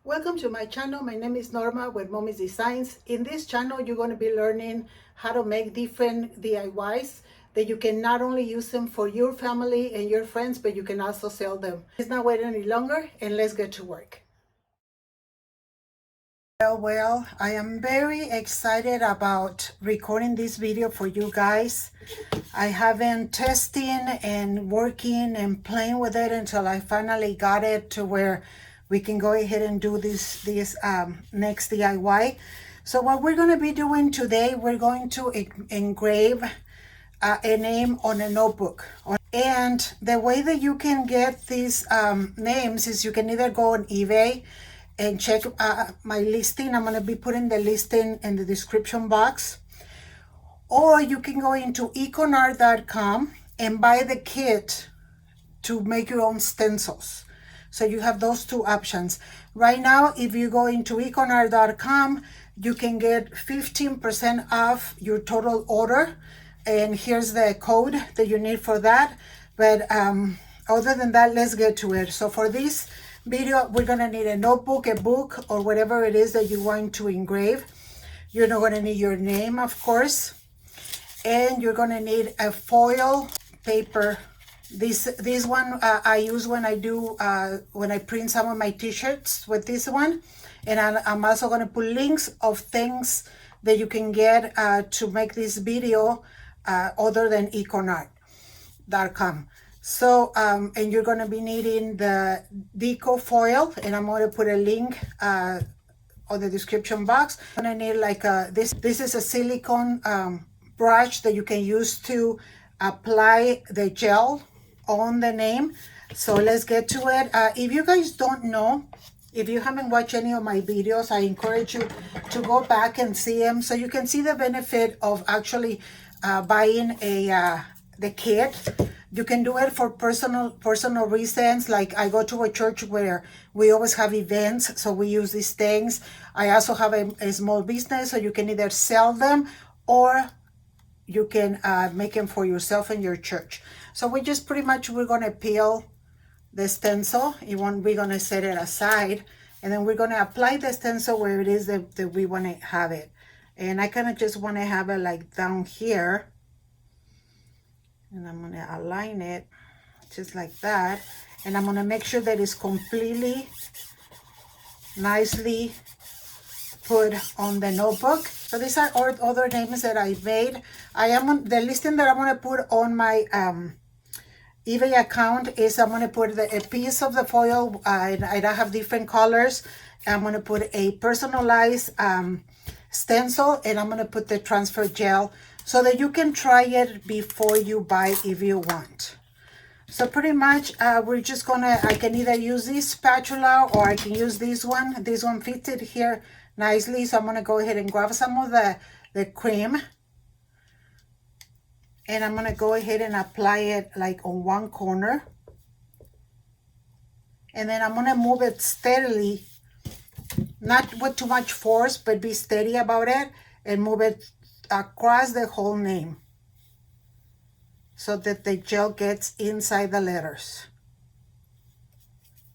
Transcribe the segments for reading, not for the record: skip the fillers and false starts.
Welcome to my channel. My name is Norma with Mommy's Designs. In this channel, you're going to be learning how to make different DIYs that you can not only use them for your family and your friends, but you can also sell them. Let's not wait any longer and let's get to work. Well, I am very excited about recording this video for you guys. I have been testing and working and playing with it until I finally got it to where we can go ahead and do this next DIY. So what we're going to be doing today, we're going to engrave a name on a notebook. And the way that you can get these names is you can either go on eBay and check my listing. I'm going to be putting the listing in the description box. Or you can go into econart.com and buy the kit to make your own stencils. So you have those two options. Right now, if you go into econart.com, you can get 15% off your total order. And here's the code that you need for that. But other than that, let's get to it. So for this video, we're gonna need a notebook, a book, or whatever it is that you want to engrave. You're not gonna need your name, of course. And you're gonna need a foil paper. This one I use when I print some of my t-shirts with this one. And I'm also going to put links of things that you can get to make this video other than econart.com. So, and you're going to be needing the deco foil, and I'm going to put a link on the description box. I'm going to need like this is a silicone brush that you can use to apply the gel on the name. So let's get to it. If you guys don't know, if you haven't watched any of my videos, I encourage you to go back and see them so you can see the benefit of actually buying the kit. You can do it for personal reasons. Like I go to a church where we always have events, so we use these things. I also have a small business, so you can either sell them or you can make them for yourself and your church. So we're going to peel the stencil. We're going to set it aside, and then we're going to apply the stencil where it is that we want to have it. And I kind of just want to have it like down here. And I'm going to align it just like that. And I'm going to make sure that it's completely nicely put on the notebook. So these are all other names that I made. I am on the listing that I'm going to put on my eBay account is I'm going to put a piece of the foil. I have different colors. I'm going to put a personalized stencil, and I'm going to put the transfer gel so that you can try it before you buy if you want. So pretty much we're just gonna, I can either use this spatula or I can use this one. This one fitted here nicely, so I'm gonna go ahead and grab some of the cream, and I'm gonna go ahead and apply it like on one corner, and then I'm gonna move it steadily, not with too much force, but be steady about it, and move it across the whole name so that the gel gets inside the letters.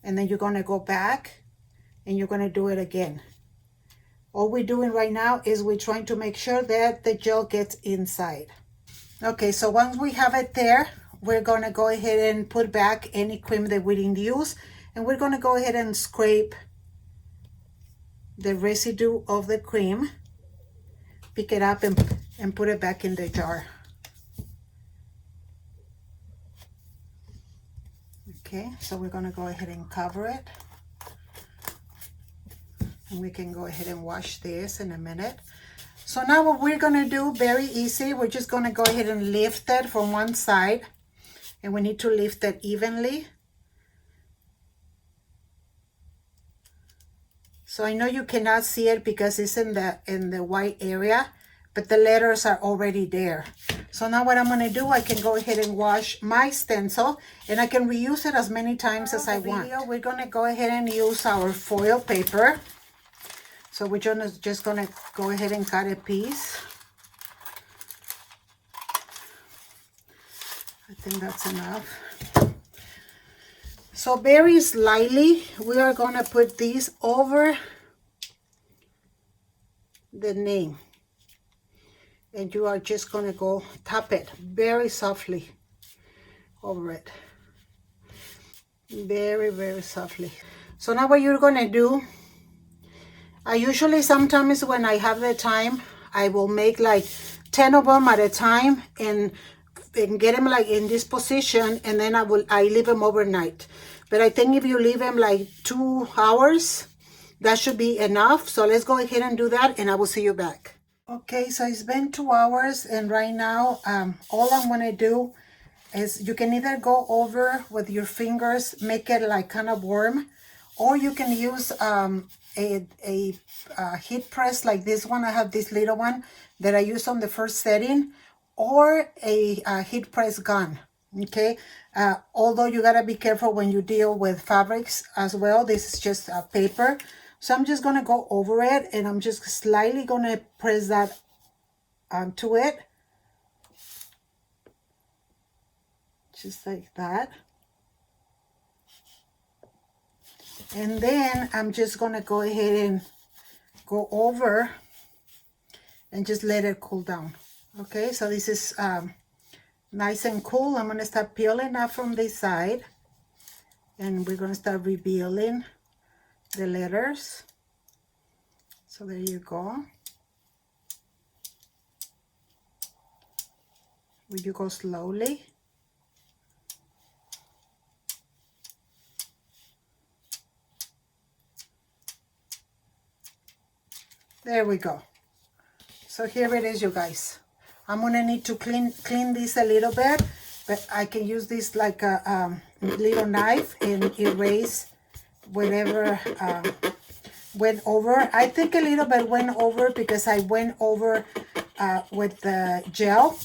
And then you're gonna go back and you're gonna do it again. All we're doing right now is we're trying to make sure that the gel gets inside. Okay, so once we have it there, we're gonna go ahead and put back any cream that we didn't use, and we're gonna go ahead and scrape the residue of the cream, pick it up and put it back in the jar. Okay, so we're gonna go ahead and cover it. And we can go ahead and wash this in a minute. So now what we're gonna do, very easy, we're just gonna go ahead and lift it from one side, and we need to lift it evenly. So I know you cannot see it because it's in the white area, but the letters are already there. So now what I'm gonna do, I can go ahead and wash my stencil, and I can reuse it as many times as I want. We're gonna go ahead and use our foil paper. So we're just gonna go ahead and cut a piece. I think that's enough. So very slightly, we are going to put these over the name. And you are just going to go tap it very softly over it. Very, very softly. So now what you're going to do, I usually sometimes when I have the time, I will make like 10 of them at a time and get them like in this position, and then I leave them overnight. But I think if you leave them like 2 hours, that should be enough. So let's go ahead and do that, and I will see you back. Okay, so it's been 2 hours, and right now all I'm going to do is you can either go over with your fingers, make it like kind of warm, or you can use a heat press like this one. I have this little one that I use on the first setting, or a heat press gun. Okay, although you gotta be careful when you deal with fabrics as well. This is just paper, so I'm just gonna go over it, and I'm just slightly gonna press that onto it, just like that. And then I'm just gonna go ahead and go over and just let it cool down. Okay, so this is nice and cool. I'm gonna start peeling up from this side, and we're gonna start revealing the letters. So there you go. Will you go slowly? There we go. So here it is, you guys. I'm gonna need to clean this a little bit, but I can use this like a little knife and erase whatever went over. I think a little bit went over because I went over with the gel.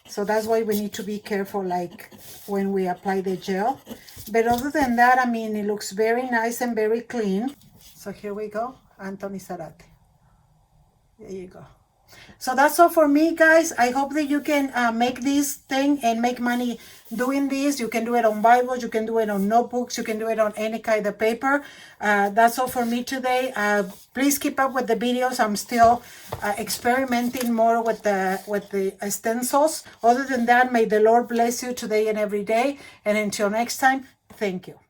So that's why we need to be careful, like when we apply the gel. But other than that, I mean, it looks very nice and very clean. So here we go, Anthony Zarate. There you go. So that's all for me, guys. I hope that you can make this thing and make money doing this. You can do it on Bibles, you can do it on notebooks, you can do it on any kind of paper. That's all for me today. Please keep up with the videos. I'm still experimenting more with the stencils. Other than that, may the Lord bless you today and every day. And until next time, thank you.